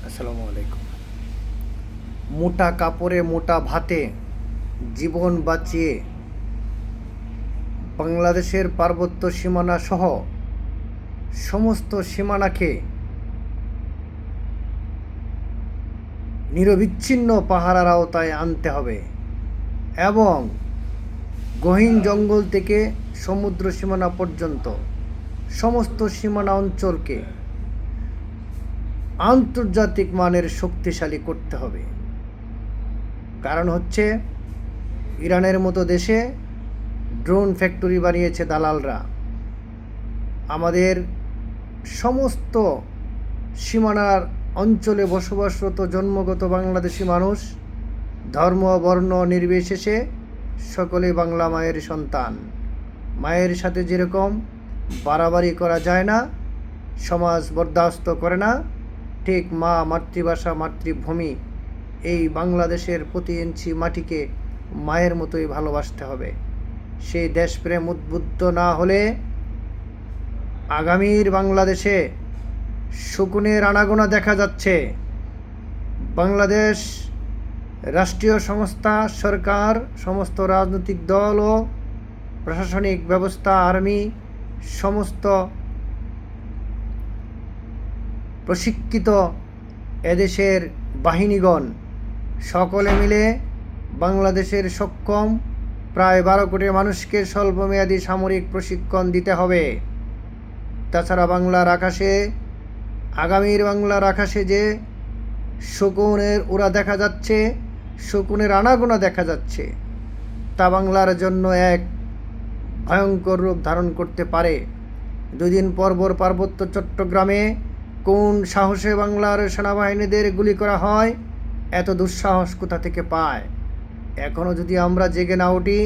আসসালামু আলাইকুম। মোটা কাপড়ে মোটা ভাতে জীবন বাঁচিয়ে বাংলাদেশের পার্বত্য সীমানা সহ সমস্ত সীমানাকে নিরবিচ্ছিন্ন পাহারার আওতায় আনতে হবে এবং গহীন জঙ্গল থেকে সমুদ্র সীমানা পর্যন্ত সমস্ত সীমানা অঞ্চলকে আন্তর্জাতিক মানের শক্তিশালী করতে হবে। কারণ হচ্ছে ইরানের মতো দেশে ড্রোন ফ্যাক্টরি বানিয়েছে দালালরা। আমাদের সমস্ত সীমানার অঞ্চলে বসবাসরত জন্মগত বাংলাদেশি মানুষ ধর্ম বর্ণ নির্বিশেষে সকলে বাংলা মায়ের সন্তান। মায়ের সাথে যেরকম বাড়াবাড়ি করা যায় না, সমাজ বরদাস্ত করে না, ঠিক মা, মাতৃভাষা, মাতৃভূমি এই বাংলাদেশের প্রতি ইঞ্চি মাটিকে মায়ের মতোই ভালোবাসতে হবে। সেই দেশপ্রেম উদ্বুদ্ধ না হলে আগামীর বাংলাদেশে শকুনের আনাগোনা দেখা যাচ্ছে। বাংলাদেশ রাষ্ট্রীয় সংস্থা, সরকার, সমস্ত রাজনৈতিক দল ও প্রশাসনিক ব্যবস্থা, আর্মি, সমস্ত প্রশিক্ষিত এদেশের বাহিনীগণ সকলে মিলে বাংলাদেশের সক্ষম প্রায় 12 কোটি মানুষকে স্বল্পমেয়াদী সামরিক প্রশিক্ষণ দিতে হবে। তাছাড়া বাংলার আকাশে, আগামীর বাংলার আকাশে যে শকুনের উড়া দেখা যাচ্ছে, শকুনের আনাগোনা দেখা যাচ্ছে, তা বাংলার জন্য এক ভয়ঙ্কর রূপ ধারণ করতে পারে। 2 দিন পর পার্বত্য চট্টগ্রামে কোন সাহসে বাংলার সেনাবাহিনীদের গুলি করা হয়? এত দুঃসাহস কোথা থেকে পায়? এখনও যদি আমরা জেগে না উঠি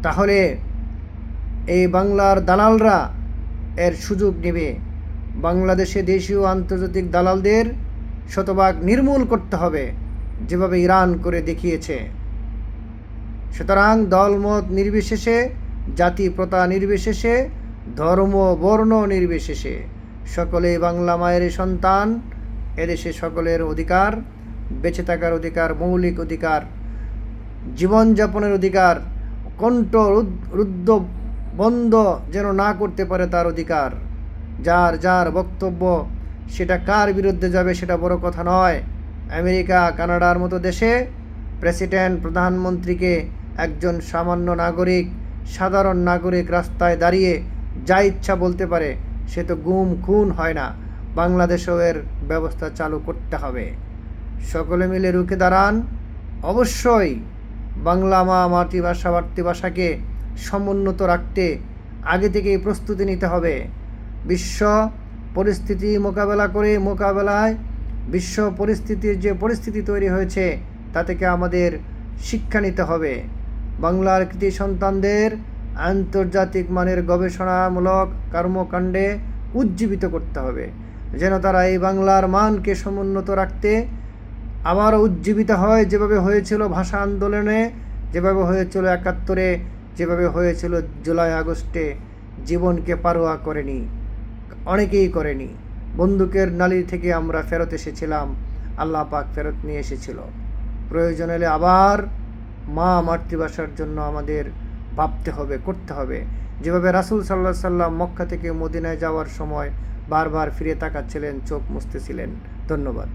তাহলে এই বাংলার দালালরা এর সুযোগ নেবে। বাংলাদেশে দেশীয় আন্তর্জাতিক দালালদের শতভাগ নির্মূল করতে হবে, যেভাবে ইরান করে দেখিয়েছে। সুতরাং দলমত নির্বিশেষে, জাতি প্রথা নির্বিশেষে, ধর্ম বর্ণ নির্বিশেষে সকলেই বাংলা মায়ের সন্তান। এদেশে সকলের অধিকার, বেঁচে থাকার অধিকার, মৌলিক অধিকার, জীবনযাপনের অধিকার, কণ্ঠ রুদ্ধ বন্ধ যেন না করতে পারে তার অধিকার। যার যার বক্তব্য সেটা কার বিরুদ্ধে যাবে সেটা বড় কথা নয়। আমেরিকা, কানাডার মতো দেশে প্রেসিডেন্ট, প্রধানমন্ত্রীকে একজন সামান্য নাগরিক, সাধারণ নাগরিক রাস্তায় দাঁড়িয়ে যা ইচ্ছা বলতে পারে, সে তো গুম খুন হয় না। বাংলাদেশেও এর ব্যবস্থা চালু করতে হবে। সকলে মিলে রুখে দাঁড়ান। অবশ্যই বাংলা মা, মাতৃভাষাকে সমুন্নত রাখতে আগে থেকেই প্রস্তুতি নিতে হবে। বিশ্ব পরিস্থিতি মোকাবেলায় বিশ্ব পরিস্থিতির যে পরিস্থিতি তৈরি হয়েছে তা থেকে আমাদের শিক্ষা নিতে হবে। বাংলার কৃতি সন্তানদের আন্তর্জাতিক মানের গবেষণামূলক কর্মকাণ্ডে উজ্জীবিত করতে হবে, যেন তারা এই বাংলার মানকে সমুন্নত রাখতে আবারও উজ্জীবিত হয়। যেভাবে হয়েছিল ভাষা আন্দোলনে, যেভাবে হয়েছিল 71-এ, যেভাবে হয়েছিল জুলাই আগস্টে। জীবনকে পারোয়া করেনি, অনেকেই করেনি। বন্দুকের নালি থেকে আমরা ফেরত এসেছিলাম, আল্লাহ পাক ফেরত নিয়ে এসেছিল। প্রয়োজন হলে আবার মা, মাতৃভাষার জন্য আমাদের ভাবতে হবে, করতে হবে। যেভাবে রাসূল সাল্লাল্লাহু আলাইহি সাল্লাম মক্কা থেকে মদিনায় যাওয়ার সময় বারবার ফিরে তাকাচ্ছিলেন, চোখ মুছতেছিলেন। ধন্যবাদ।